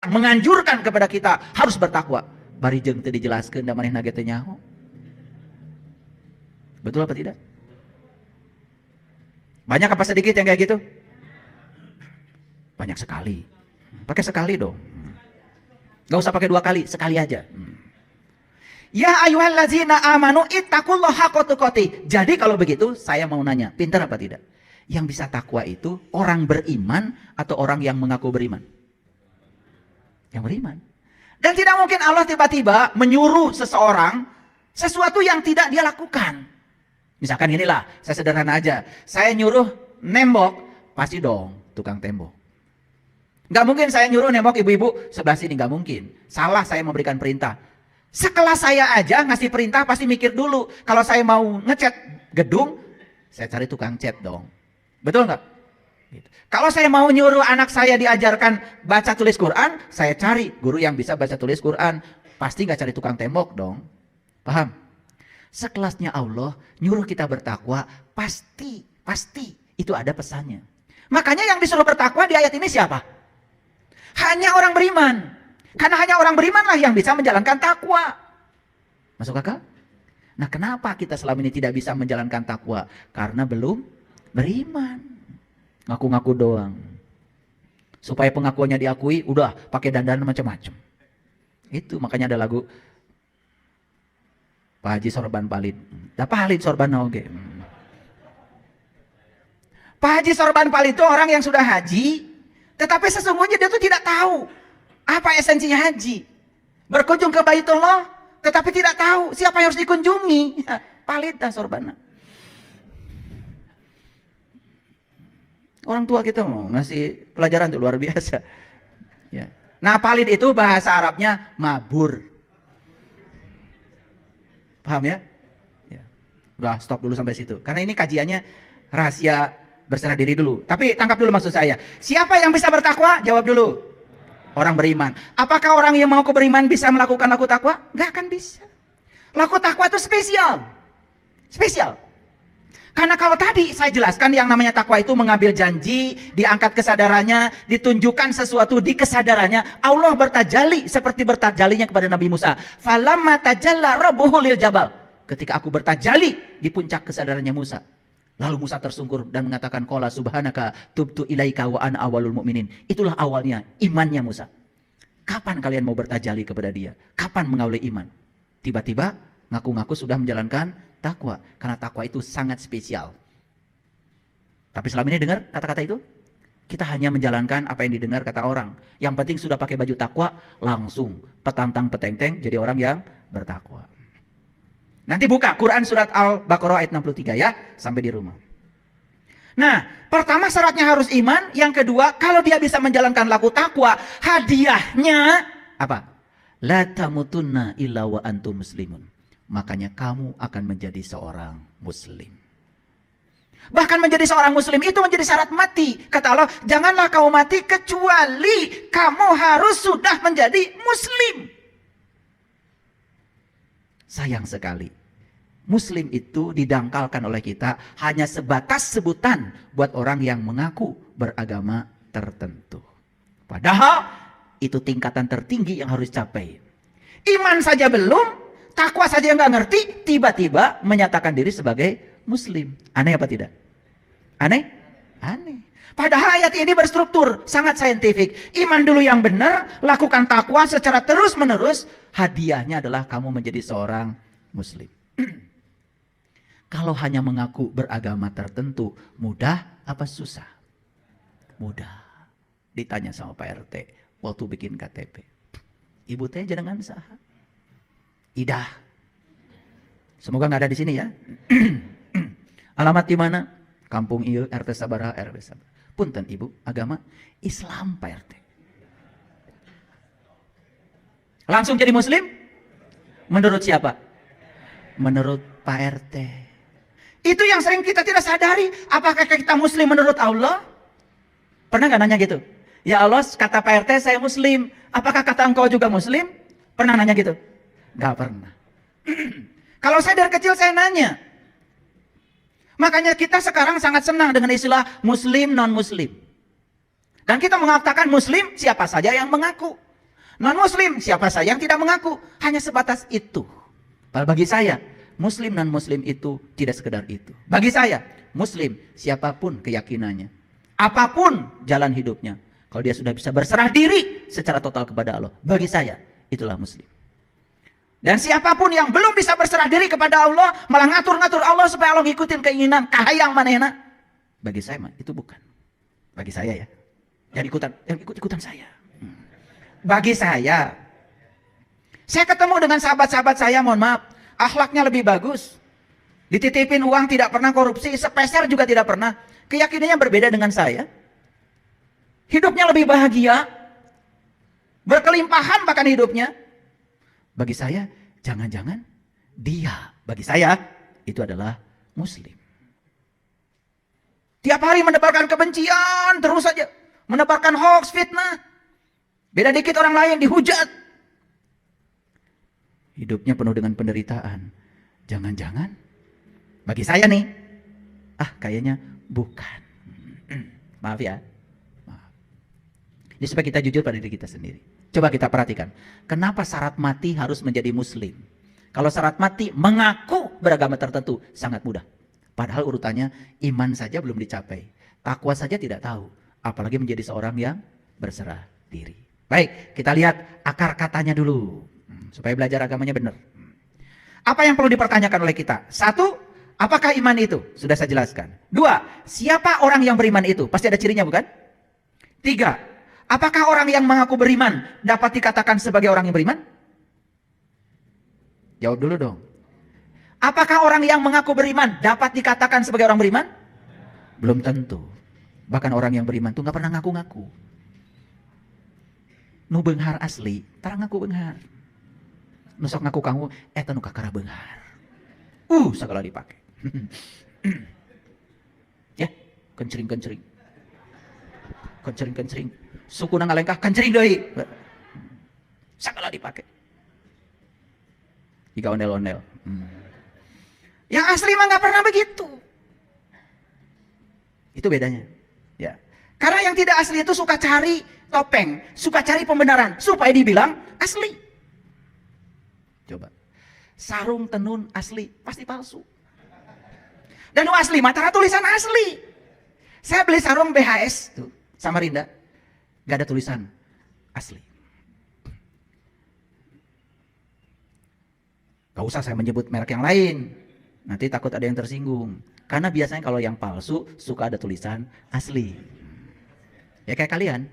menganjurkan kepada kita harus bertakwa. Bari jeung teu dijelaskeun da manehna ge teu nyaho. Betul apa tidak? Banyak apa sedikit yang kayak gitu? Banyak sekali. Pakai sekali dong. Gak usah pakai 2 kali, sekali aja. Ya ayyuhallazina amanu ittaqullaha haqqa tuqatih. Jadi kalau begitu saya mau nanya, pintar apa tidak? Yang bisa takwa itu orang beriman atau orang yang mengaku beriman? Yang beriman. Dan tidak mungkin Allah tiba-tiba menyuruh seseorang sesuatu yang tidak dia lakukan. Misalkan inilah, saya sederhana aja. Saya nyuruh nembok, pasti dong tukang tembok. Nggak mungkin saya nyuruh nembok ibu-ibu sebelah sini, nggak mungkin. Salah saya memberikan perintah. Sekelas saya aja ngasih perintah pasti mikir dulu. Kalau saya mau ngecat gedung, saya cari tukang cat dong. Betul nggak? Gitu. Kalau saya mau nyuruh anak saya diajarkan baca tulis Quran, saya cari guru yang bisa baca tulis Quran. Pasti nggak cari tukang tembok dong. Paham? Sekelasnya Allah nyuruh kita bertakwa, pasti itu ada pesannya. Makanya yang disuruh bertakwa di ayat ini siapa? Hanya orang beriman. Karena hanya orang beriman lah yang bisa menjalankan takwa. Masuk akal? Nah, kenapa kita selama ini tidak bisa menjalankan takwa? Karena belum beriman. Ngaku-ngaku doang. Supaya pengakuannya diakui, udah pakai dandan macam-macam. Itu makanya ada lagu Pak Haji Sorban Palid. Da Palid Sorban oge. Pak Haji Sorban Palid itu orang yang sudah haji, tetapi sesungguhnya dia tuh tidak tahu apa esensinya haji. Berkunjung ke Baitullah, tetapi tidak tahu siapa yang harus dikunjungi. Palid dah Sorban. Orang tua kita mau ngasih pelajaran itu luar biasa. Ya. Nah, palid itu bahasa Arabnya mabur. Paham ya? Ya. Udah stop dulu sampai situ. Karena ini kajiannya rahasia berserah diri dulu. Tapi tangkap dulu maksud saya. Siapa yang bisa bertakwa? Jawab dulu. Orang beriman. Apakah orang yang mau beriman bisa melakukan laku takwa? Gak akan bisa. Laku takwa itu spesial. Spesial. Karena kalau tadi saya jelaskan yang namanya takwa itu mengambil janji, diangkat kesadarannya, ditunjukkan sesuatu di kesadarannya. Allah bertajali seperti bertajalinya kepada Nabi Musa. Falamma tajalla rabbuhu lil jabal. Ketika aku bertajali di puncak kesadarannya Musa. Lalu Musa tersungkur dan mengatakan qala subhanaka tubtu ilaika wa ana awwalul mu'minin. Itulah awalnya imannya Musa. Kapan kalian mau bertajali kepada dia? Kapan mengawali iman? Tiba-tiba ngaku-ngaku sudah menjalankan takwa, karena takwa itu sangat spesial. Tapi selama ini dengar kata-kata itu? Kita hanya menjalankan apa yang didengar kata orang. Yang penting sudah pakai baju takwa, langsung petantang petenteng jadi orang yang bertakwa. Nanti buka Quran surat Al-Baqarah ayat 63 ya, sampai di rumah. Nah, pertama syaratnya harus iman, yang kedua kalau dia bisa menjalankan laku takwa, hadiahnya apa? La tamutunna illa wa antum muslimun. Makanya kamu akan menjadi seorang muslim. Bahkan menjadi seorang muslim itu menjadi syarat mati. Kata Allah, janganlah kamu mati kecuali kamu harus sudah menjadi muslim. Sayang sekali. Muslim itu didangkalkan oleh kita hanya sebatas sebutan buat orang yang mengaku beragama tertentu. Padahal itu tingkatan tertinggi yang harus dicapai. Iman saja belum, takwa saja yang nggak ngerti, tiba-tiba menyatakan diri sebagai muslim. Aneh apa tidak? Aneh? Aneh. Padahal ayat ini berstruktur, sangat saintifik. Iman dulu yang benar, lakukan takwa secara terus-menerus, hadiahnya adalah kamu menjadi seorang muslim. Kalau hanya mengaku beragama tertentu, mudah apa susah? Mudah. Ditanya sama Pak RT, waktu bikin KTP. Ibu teh jenengan saha? Idah. Semoga nggak ada di sini ya. Alamat di mana? Kampung ieu RT sabaraha RW sabaraha. Punten ibu, agama Islam Pak RT. Langsung jadi muslim? Menurut siapa? Menurut Pak RT. Itu yang sering kita tidak sadari. Apakah kita muslim menurut Allah? Pernah nggak nanya gitu? Ya Allah, kata Pak RT saya muslim. Apakah kata engkau juga muslim? Pernah nanya gitu? Gak pernah. Kalau saya dari kecil saya nanya. Makanya kita sekarang sangat senang dengan istilah muslim non muslim. Dan kita mengatakan muslim siapa saja yang mengaku. Non-muslim, siapa saya yang tidak mengaku? Hanya sebatas itu. Padahal bagi saya, muslim non-muslim itu tidak sekedar itu. Bagi saya, muslim siapapun keyakinannya, apapun jalan hidupnya, kalau dia sudah bisa berserah diri secara total kepada Allah, bagi saya itulah muslim. Dan siapapun yang belum bisa berserah diri kepada Allah, malah ngatur-ngatur Allah supaya Allah ngikutin keinginan kahayang manehna, bagi saya itu bukan. Bagi saya ya, jangan ikut-ikutan saya. Bagi saya ketemu dengan sahabat-sahabat saya, mohon maaf, akhlaknya lebih bagus, dititipin uang tidak pernah korupsi, sepeser juga tidak pernah, keyakinannya berbeda dengan saya, hidupnya lebih bahagia, berkelimpahan bahkan hidupnya. Bagi saya, jangan-jangan dia, bagi saya, itu adalah muslim. Tiap hari menebarkan kebencian, terus saja menebarkan hoax, fitnah. Beda dikit orang lain dihujat. Hidupnya penuh dengan penderitaan. Jangan-jangan, bagi saya nih, kayaknya bukan. Maaf ya. Maaf. Ini supaya kita jujur pada diri kita sendiri. Coba kita perhatikan, kenapa syarat mati harus menjadi muslim? Kalau syarat mati mengaku beragama tertentu, sangat mudah. Padahal urutannya iman saja belum dicapai. Takwa saja tidak tahu. Apalagi menjadi seorang yang berserah diri. Baik, kita lihat akar katanya dulu. Supaya belajar agamanya benar. Apa yang perlu dipertanyakan oleh kita? Satu, apakah iman itu? Sudah saya jelaskan. Dua, siapa orang yang beriman itu? Pasti ada cirinya bukan? Tiga, apakah orang yang mengaku beriman dapat dikatakan sebagai orang yang beriman? Jawab dulu dong. Apakah orang yang mengaku beriman dapat dikatakan sebagai orang beriman? Belum tentu. Bahkan orang yang beriman itu nggak pernah ngaku-ngaku. Nu beunghar asli, tarang ngaku beunghar. Nu sok ngaku kamu, eta nu kakara beunghar. Segala dipakai. Ya, kencering-kencering. Kencering-kencering. Sukuna ngalengkah kencering deui. Segala dipakai. Jika ondel-ondel. Yang asli mah nggak pernah begitu. Itu bedanya. Ya. Karena yang tidak asli itu suka cari topeng, suka cari pembenaran supaya dibilang asli. Coba. Sarung tenun asli pasti palsu. Dan asli mata tulisan asli. Saya beli sarung BHS tuh, Samarinda. Gak ada tulisan asli. Gak usah saya menyebut merek yang lain. Nanti takut ada yang tersinggung. Karena biasanya kalau yang palsu suka ada tulisan asli. Ya kayak kalian.